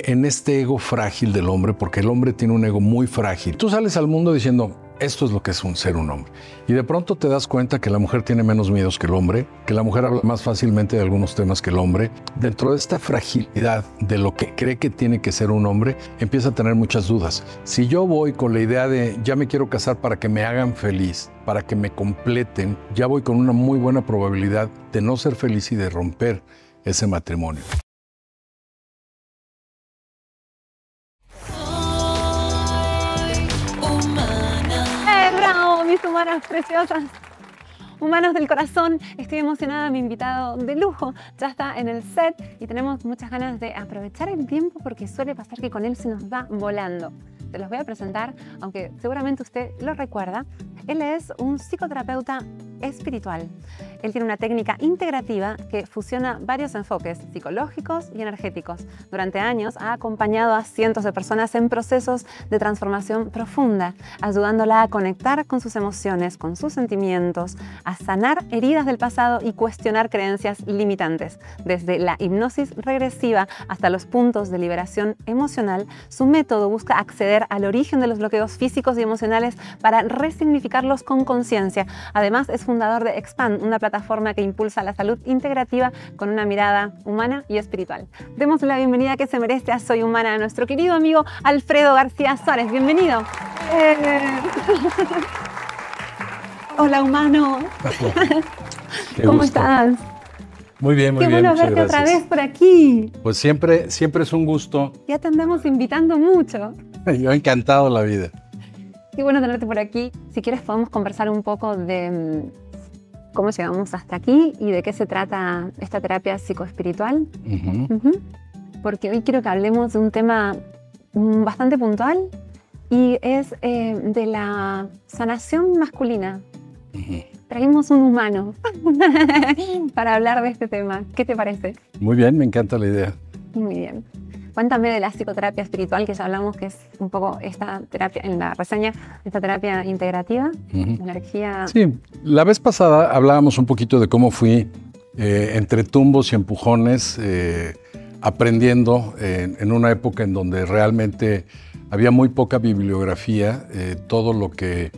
en este ego frágil del hombre, porque el hombre tiene un ego muy frágil. Tú sales al mundo diciendo, esto es lo que es ser un hombre. Y de pronto te das cuenta que la mujer tiene menos miedos que el hombre, que la mujer habla más fácilmente de algunos temas que el hombre. Dentro de esta fragilidad de lo que cree que tiene que ser un hombre, empieza a tener muchas dudas. Si yo voy con la idea de, ya me quiero casar para que me hagan feliz, para que me completen, ya voy con una muy buena probabilidad de no ser feliz y de romper ese matrimonio. ¡Bravo, mis humanas preciosas! Humanos del corazón, estoy emocionada, mi invitado de lujo ya está en el set y tenemos muchas ganas de aprovechar el tiempo porque suele pasar que con él se nos va volando. Te los voy a presentar, aunque seguramente usted lo recuerda. Él es un psicoterapeuta espiritual. Él tiene una técnica integrativa que fusiona varios enfoques psicológicos y energéticos. Durante años ha acompañado a cientos de personas en procesos de transformación profunda, ayudándola a conectar con sus emociones, con sus sentimientos, a sanar heridas del pasado y cuestionar creencias limitantes. Desde la hipnosis regresiva hasta los puntos de liberación emocional, su método busca acceder al origen de los bloqueos físicos y emocionales para resignificarlos con conciencia. Además, es fundador de Expand, una plataforma que impulsa la salud integrativa con una mirada humana y espiritual. Demos la bienvenida que se merece a Soy Humana a nuestro querido amigo Alfredo García Suárez. Bienvenido. Hola, humano. ¿Cómo estás? Muy bien, muy bien. Qué bueno verte otra vez por aquí. Pues siempre es un gusto. Ya te andamos invitando mucho. Yo encantado de la vida. Qué bueno tenerte por aquí. Si quieres podemos conversar un poco de cómo llegamos hasta aquí y de qué se trata esta terapia psicoespiritual. Porque hoy quiero que hablemos de un tema bastante puntual y es de la sanación masculina. Traímos un humano para hablar de este tema. ¿Qué te parece? Muy bien, me encanta la idea. Muy bien. Cuéntame de la psicoterapia espiritual, que ya hablamos que es un poco esta terapia, en la reseña, esta terapia integrativa, energía... Sí, la vez pasada hablábamos un poquito de cómo fui entre tumbos y empujones, aprendiendo en una época en donde realmente había muy poca bibliografía, todo lo que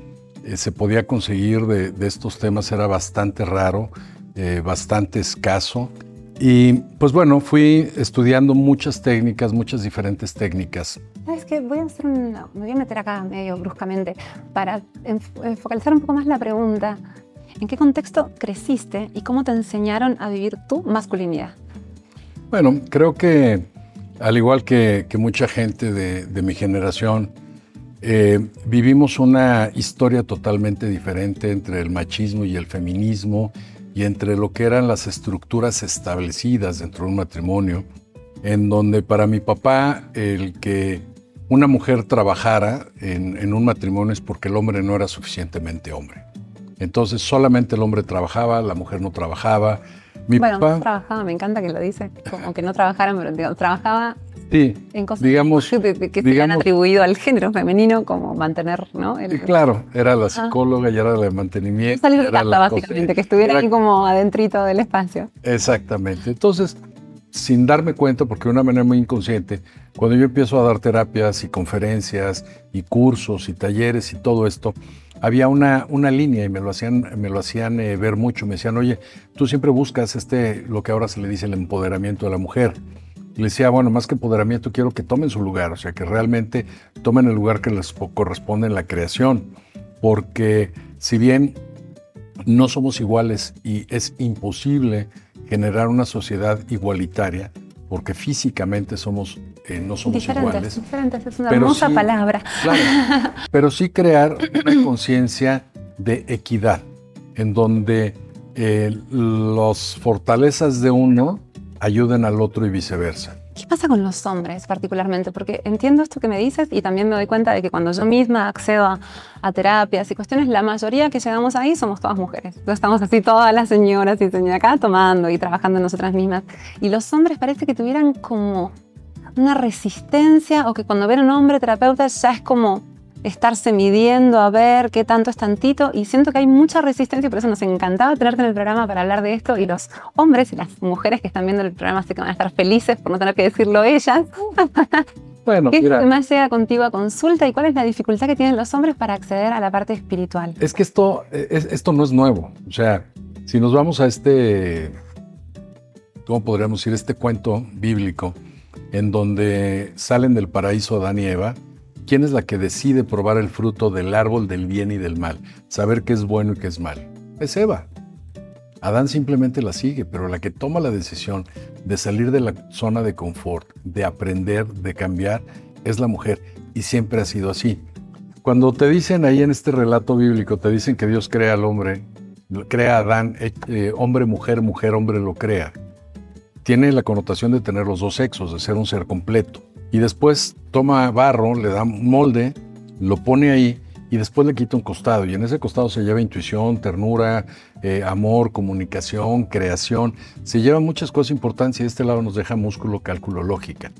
se podía conseguir de estos temas era bastante raro, bastante escaso. Y pues bueno, fui estudiando muchas técnicas, muchas diferentes técnicas. ¿Sabes qué? Me voy a meter acá medio bruscamente para focalizar un poco más la pregunta. ¿En qué contexto creciste y cómo te enseñaron a vivir tu masculinidad? Bueno, creo que al igual que mucha gente de mi generación, vivimos una historia totalmente diferente entre el machismo y el feminismo, y entre lo que eran las estructuras establecidas dentro de un matrimonio, en donde para mi papá el que una mujer trabajara en un matrimonio es porque el hombre no era suficientemente hombre. Entonces solamente el hombre trabajaba, la mujer no trabajaba. Mi papá trabajaba, me encanta que lo dice, como que no trabajaran, pero digo, trabajaba sí, en cosas digamos, que se han atribuido al género femenino, como mantener, ¿no? Claro, era la psicóloga y era la de mantenimiento. Salir de casa, básicamente, que estuviera ahí como adentrito del espacio. Exactamente. Entonces, sin darme cuenta, porque de una manera muy inconsciente, cuando yo empiezo a dar terapias y conferencias y cursos y talleres y todo esto, había una línea y me lo hacían ver mucho. Me decían, oye, tú siempre buscas lo que ahora se le dice el empoderamiento de la mujer. Y le decía, bueno, más que empoderamiento, quiero que tomen su lugar, o sea, que realmente tomen el lugar que les corresponde en la creación. Porque si bien no somos iguales y es imposible generar una sociedad igualitaria, porque físicamente no somos iguales. Diferentes, es una hermosa palabra. Claro, pero sí crear una conciencia de equidad, en donde las fortalezas de uno ayuden al otro y viceversa. ¿Qué pasa con los hombres particularmente? Porque entiendo esto que me dices y también me doy cuenta de que cuando yo misma accedo a terapias y cuestiones, la mayoría que llegamos ahí somos todas mujeres. Entonces estamos así todas las señoras y señoras acá tomando y trabajando en nosotras mismas. Y los hombres parece que tuvieran como una resistencia o que cuando ven a un hombre terapeuta ya es como estarse midiendo a ver qué tanto es tantito, y siento que hay mucha resistencia, y por eso nos encantaba tenerte en el programa para hablar de esto, y los hombres y las mujeres que están viendo el programa sé que van a estar felices por no tener que decirlo ellas. Bueno, ¿Qué mira, más llega contigo a consulta y cuál es la dificultad que tienen los hombres para acceder a la parte espiritual? es que esto no es nuevo. O sea, si nos vamos a ¿cómo podríamos decir? Este cuento bíblico en donde salen del paraíso Adán y Eva, ¿quién es la que decide probar el fruto del árbol del bien y del mal? Saber qué es bueno y qué es mal. Es Eva. Adán simplemente la sigue, pero la que toma la decisión de salir de la zona de confort, de aprender, de cambiar, es la mujer. Y siempre ha sido así. Cuando te dicen ahí en este relato bíblico, te dicen que Dios crea al hombre, crea a Adán, hombre, mujer, mujer, hombre lo crea. Tiene la connotación de tener los dos sexos, de ser un ser completo. Y después toma barro, le da un molde, lo pone ahí y después le quita un costado. Y en ese costado se lleva intuición, ternura, amor, comunicación, creación. Se llevan muchas cosas importantes y de este lado nos deja músculo, cálculo, lógica.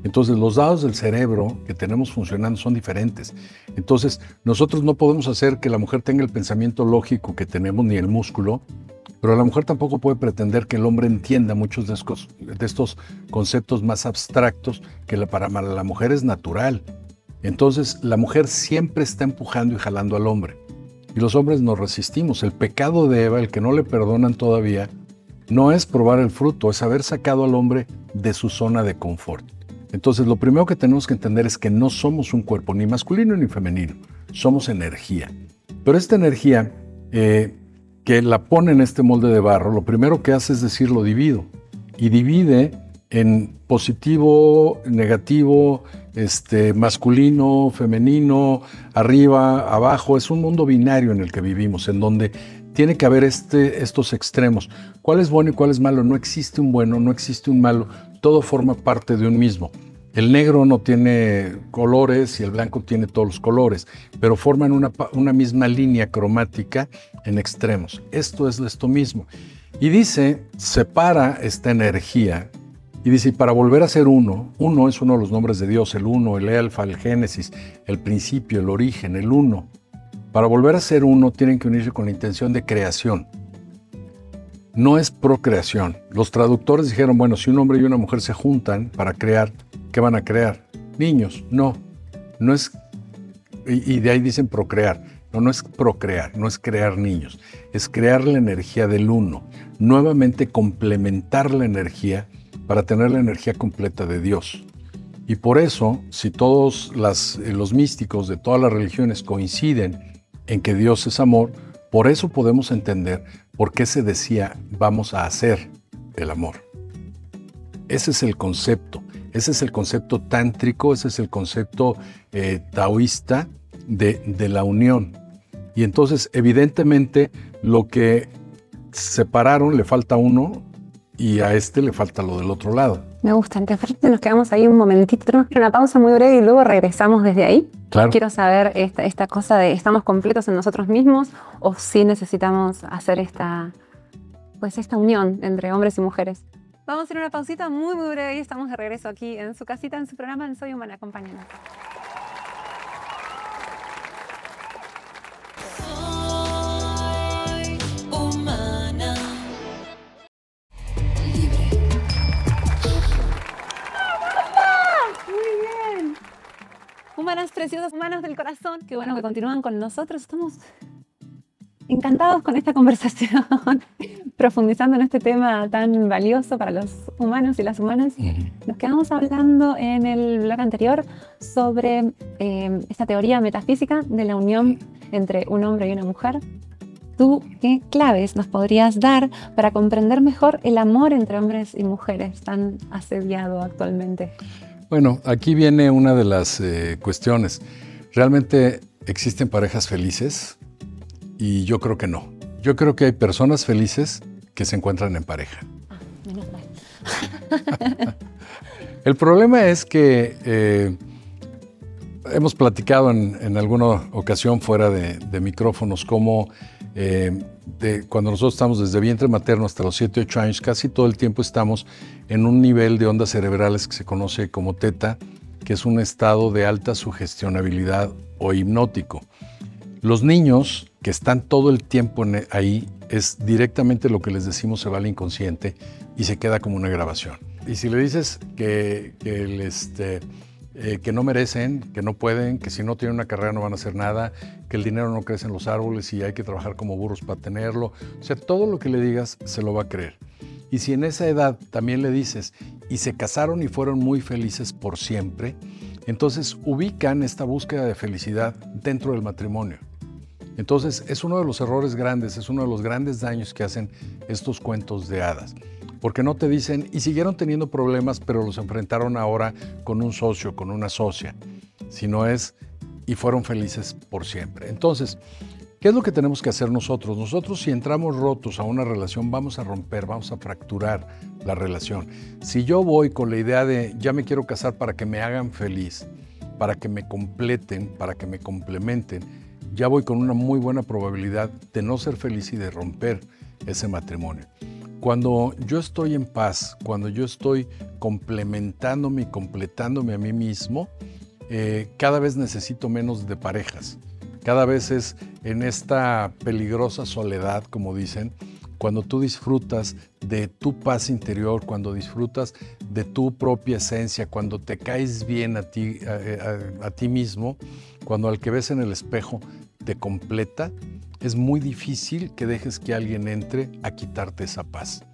Entonces los lados del cerebro que tenemos funcionando son diferentes. Entonces nosotros no podemos hacer que la mujer tenga el pensamiento lógico que tenemos ni el músculo, pero la mujer tampoco puede pretender que el hombre entienda muchos de estos conceptos más abstractos que para la mujer es natural. Entonces la mujer siempre está empujando y jalando al hombre. Y los hombres nos resistimos. El pecado de Eva, el que no le perdonan todavía, no es probar el fruto, es haber sacado al hombre de su zona de confort. Entonces lo primero que tenemos que entender es que no somos un cuerpo ni masculino ni femenino, somos energía. Pero esta energía que la pone en este molde de barro, lo primero que hace es decir lo divido. Y divide en positivo, negativo, masculino, femenino, arriba, abajo. Es un mundo binario en el que vivimos, en donde tiene que haber estos extremos. ¿Cuál es bueno y cuál es malo? No existe un bueno, no existe un malo. Todo forma parte de un mismo. El negro no tiene colores y el blanco tiene todos los colores, pero forman una misma línea cromática en extremos. Esto es esto mismo. Y dice, separa esta energía y dice, para volver a ser uno es uno de los nombres de Dios, el uno, el alfa, el génesis, el principio, el origen, el uno. Para volver a ser uno tienen que unirse con la intención de creación. No es procreación. Los traductores dijeron, bueno, si un hombre y una mujer se juntan para crear, ¿qué van a crear? Niños. No es, y de ahí dicen procrear. No es procrear, no es crear niños. Es crear la energía del uno. Nuevamente complementar la energía para tener la energía completa de Dios. Y por eso, si todos los místicos de todas las religiones coinciden en que Dios es amor, por eso podemos entender por qué se decía vamos a hacer el amor. Ese es el concepto tántrico, ese es el concepto taoísta de la unión. Y entonces, evidentemente, lo que separaron le falta uno y a le falta lo del otro lado. Me gusta. Nos quedamos ahí un momentito. Tenemos que ir a una pausa muy breve y luego regresamos desde ahí. Claro. Quiero saber esta cosa de ¿estamos completos en nosotros mismos o si necesitamos hacer esta unión entre hombres y mujeres? Vamos a hacer una pausita muy breve y estamos de regreso aquí en su casita, en su programa en Soy Humana. Acompáñanos. Humanas preciosas, humanos del corazón, qué bueno que continúan con nosotros. Estamos encantados con esta conversación, profundizando en este tema tan valioso para los humanos y las humanas. Nos quedamos hablando en el blog anterior sobre esta teoría metafísica de la unión entre un hombre y una mujer. ¿Tú qué claves nos podrías dar para comprender mejor el amor entre hombres y mujeres tan asediado actualmente? Bueno, aquí viene una de las cuestiones. ¿Realmente existen parejas felices? Y yo creo que no. Yo creo que hay personas felices que se encuentran en pareja. Menos mal. El problema es que hemos platicado en alguna ocasión fuera de micrófonos cómo cuando nosotros estamos desde vientre materno hasta los 7, 8 años, casi todo el tiempo estamos en un nivel de ondas cerebrales que se conoce como teta, que es un estado de alta sugestionabilidad o hipnótico. Los niños que están todo el tiempo ahí, es directamente lo que les decimos, se va al inconsciente y se queda como una grabación. Y si le dices que no merecen, que no pueden, que si no tienen una carrera no van a hacer nada, que el dinero no crece en los árboles y hay que trabajar como burros para tenerlo, o sea, todo lo que le digas se lo va a creer. Y si en esa edad también le dices, y se casaron y fueron muy felices por siempre, entonces ubican esta búsqueda de felicidad dentro del matrimonio. Entonces es uno de los errores grandes, es uno de los grandes daños que hacen estos cuentos de hadas. Porque no te dicen, y siguieron teniendo problemas, pero los enfrentaron ahora con un socio, con una socia, sino es, y fueron felices por siempre. Entonces, ¿qué es lo que tenemos que hacer nosotros? Nosotros, si entramos rotos a una relación, vamos a romper, vamos a fracturar la relación. Si yo voy con la idea de, ya me quiero casar para que me hagan feliz, para que me completen, para que me complementen, ya voy con una muy buena probabilidad de no ser feliz y de romper ese matrimonio. Cuando yo estoy en paz, cuando yo estoy complementándome y completándome a mí mismo, cada vez necesito menos de parejas. Cada vez es en esta peligrosa soledad, como dicen, cuando tú disfrutas de tu paz interior, cuando disfrutas de tu propia esencia, cuando te caes bien a ti mismo, cuando al que ves en el espejo te completa, es muy difícil que dejes que alguien entre a quitarte esa paz.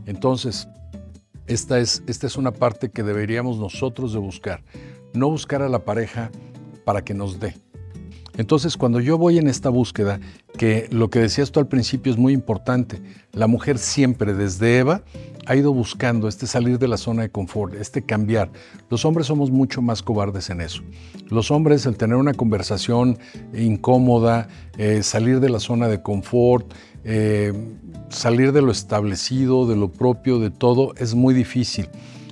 Entonces, esta es una parte que deberíamos nosotros de buscar. No buscar a la pareja para que nos dé. Entonces, cuando yo voy en esta búsqueda, que lo que decías tú al principio es muy importante, la mujer siempre, desde Eva, ha ido buscando salir de la zona de confort, cambiar. Los hombres somos mucho más cobardes en eso. Los hombres, el tener una conversación incómoda, salir de la zona de confort, salir de lo establecido, de lo propio, de todo, es muy difícil.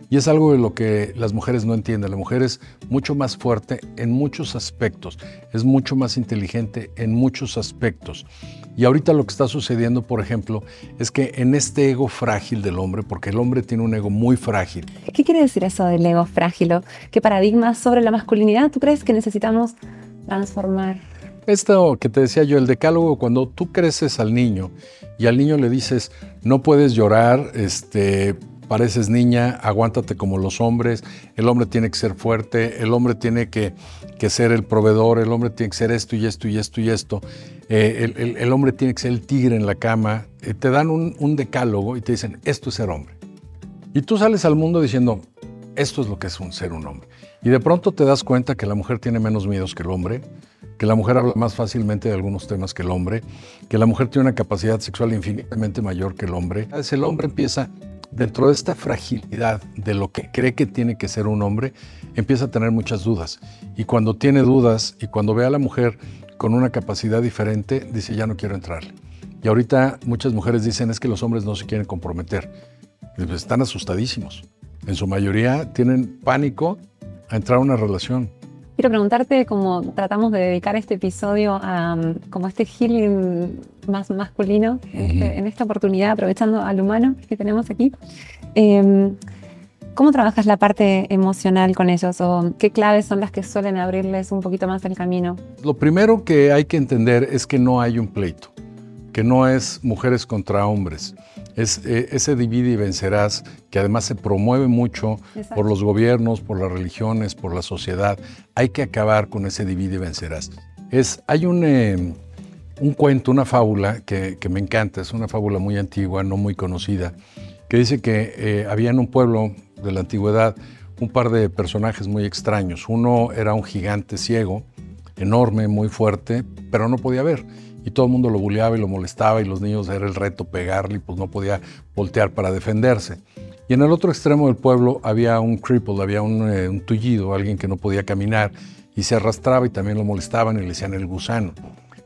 Y es algo de lo que las mujeres no entienden. La mujer es mucho más fuerte en muchos aspectos, es mucho más inteligente en muchos aspectos. Y ahorita lo que está sucediendo, por ejemplo, es que en este ego frágil del hombre, porque el hombre tiene un ego muy frágil. ¿Qué quiere decir eso del ego frágil? ¿Qué paradigmas sobre la masculinidad tú crees que necesitamos transformar? Esto que te decía yo, el decálogo, cuando tú creces al niño y al niño le dices, no puedes llorar, pareces niña, aguántate como los hombres, el hombre tiene que ser fuerte, el hombre tiene que ser el proveedor, el hombre tiene que ser esto y esto y esto y esto, el hombre tiene que ser el tigre en la cama, te dan un decálogo y te dicen, esto es ser hombre. Y tú sales al mundo diciendo, esto es lo que es ser un hombre. Y de pronto te das cuenta que la mujer tiene menos miedos que el hombre, que la mujer habla más fácilmente de algunos temas que el hombre, que la mujer tiene una capacidad sexual infinitamente mayor que el hombre. El hombre empieza, dentro de esta fragilidad de lo que cree que tiene que ser un hombre, empieza a tener muchas dudas. Y cuando tiene dudas y cuando ve a la mujer con una capacidad diferente, dice, ya no quiero entrarle. Y ahorita muchas mujeres dicen, es que los hombres no se quieren comprometer. Pues están asustadísimos. En su mayoría tienen pánico a entrar a una relación. Quiero preguntarte cómo tratamos de dedicar este episodio a como este healing más masculino, en esta oportunidad, aprovechando al humano que tenemos aquí. ¿Cómo trabajas la parte emocional con ellos? ¿O qué claves son las que suelen abrirles un poquito más el camino? Lo primero que hay que entender es que no hay un pleito, que no es mujeres contra hombres. Es ese divide y vencerás, que además se promueve mucho por los gobiernos, por las religiones, por la sociedad. Hay que acabar con ese divide y vencerás. Hay un cuento, una fábula que me encanta, es una fábula muy antigua, no muy conocida, que dice que había en un pueblo de la antigüedad un par de personajes muy extraños. Uno era un gigante ciego, enorme, muy fuerte, pero no podía ver. Y todo el mundo lo buleaba y lo molestaba y los niños era el reto pegarle y pues no podía voltear para defenderse. Y en el otro extremo del pueblo había un cripple, había un tullido, alguien que no podía caminar y se arrastraba y también lo molestaban y le decían el gusano.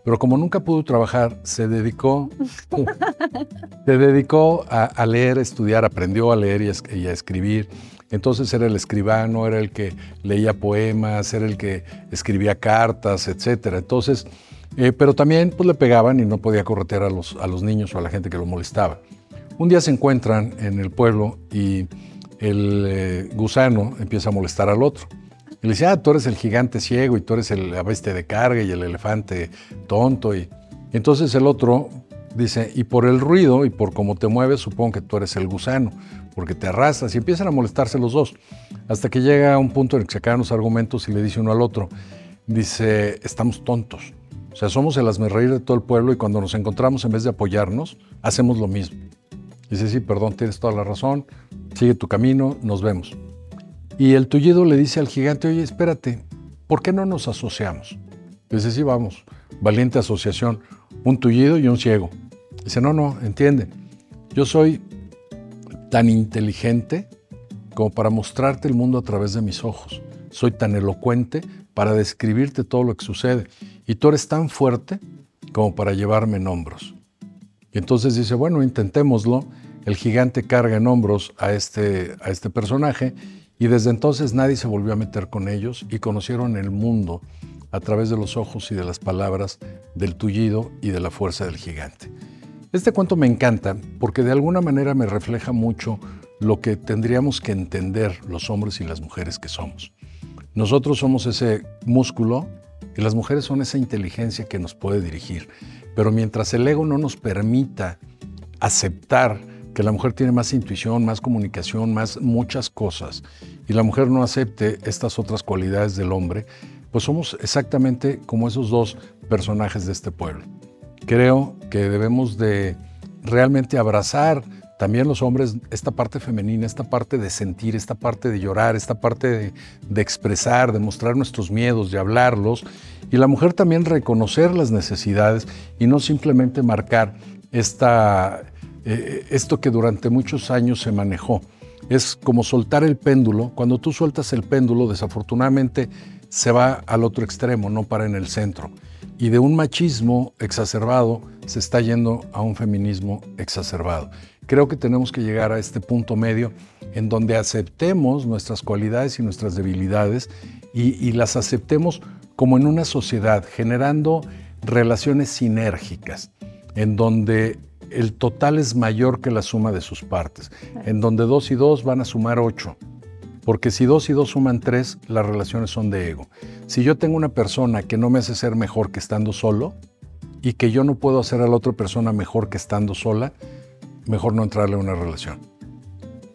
Pero como nunca pudo trabajar, se dedicó a leer, a estudiar, aprendió a leer y a escribir. Entonces era el escribano, era el que leía poemas, era el que escribía cartas, etc. Entonces, pero también pues, le pegaban y no podía corretear a los niños o a la gente que lo molestaba. Un día se encuentran en el pueblo y el gusano empieza a molestar al otro. Y le decía, tú eres el gigante ciego y tú eres la bestia de carga y el elefante tonto. Y entonces el otro dice, y por el ruido y por cómo te mueves, supongo que tú eres el gusano, porque te arrastras, y empiezan a molestarse los dos, hasta que llega un punto en el que se acaban los argumentos y le dice uno al otro, dice, estamos tontos, o sea, somos el hazmerreír de todo el pueblo y cuando nos encontramos, en vez de apoyarnos, hacemos lo mismo. Dice, sí, perdón, tienes toda la razón, sigue tu camino, nos vemos. Y el tullido le dice al gigante, oye, espérate, ¿por qué no nos asociamos? Dice, sí, vamos, valiente asociación, un tullido y un ciego. Dice, no, entiende, yo soy tan inteligente como para mostrarte el mundo a través de mis ojos. Soy tan elocuente para describirte todo lo que sucede. Y tú eres tan fuerte como para llevarme en hombros. Y entonces dice, bueno, intentémoslo. El gigante carga en hombros a este personaje y desde entonces nadie se volvió a meter con ellos y conocieron el mundo a través de los ojos y de las palabras del tullido y de la fuerza del gigante. Este cuento me encanta porque de alguna manera me refleja mucho lo que tendríamos que entender los hombres y las mujeres que somos. Nosotros somos ese músculo y las mujeres son esa inteligencia que nos puede dirigir. Pero mientras el ego no nos permita aceptar que la mujer tiene más intuición, más comunicación, más muchas cosas, y la mujer no acepte estas otras cualidades del hombre, pues somos exactamente como esos dos personajes de este pueblo. Creo que debemos de realmente abrazar también los hombres esta parte femenina, esta parte de sentir, esta parte de llorar, esta parte de expresar, de mostrar nuestros miedos, de hablarlos, y la mujer también reconocer las necesidades y no simplemente marcar esto que durante muchos años se manejó. Es como soltar el péndulo. Cuando tú sueltas el péndulo, desafortunadamente se va al otro extremo, no para en el centro. Y de un machismo exacerbado se está yendo a un feminismo exacerbado. Creo que tenemos que llegar a este punto medio en donde aceptemos nuestras cualidades y nuestras debilidades y las aceptemos como en una sociedad, generando relaciones sinérgicas, en donde el total es mayor que la suma de sus partes, en donde 2 y 2 van a sumar 8. Porque si 2 y 2 suman 3, las relaciones son de ego. Si yo tengo una persona que no me hace ser mejor que estando solo y que yo no puedo hacer a la otra persona mejor que estando sola, mejor no entrarle a una relación.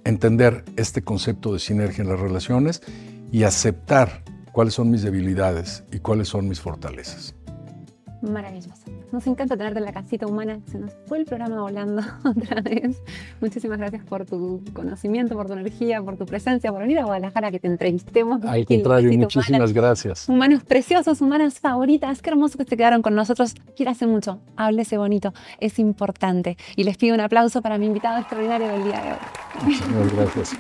Entender este concepto de sinergia en las relaciones y aceptar cuáles son mis debilidades y cuáles son mis fortalezas. Maravilloso. Nos encanta tenerte en la casita humana. Se nos fue el programa volando otra vez. Muchísimas gracias por tu conocimiento, por tu energía, por tu presencia, por venir a Guadalajara que te entrevistemos. Al contrario, muchísimas gracias. Humanos preciosos, humanas favoritas. Qué hermoso que se quedaron con nosotros. Quiérase mucho, háblese bonito. Es importante. Y les pido un aplauso para mi invitado extraordinario del día de hoy. Muchas gracias.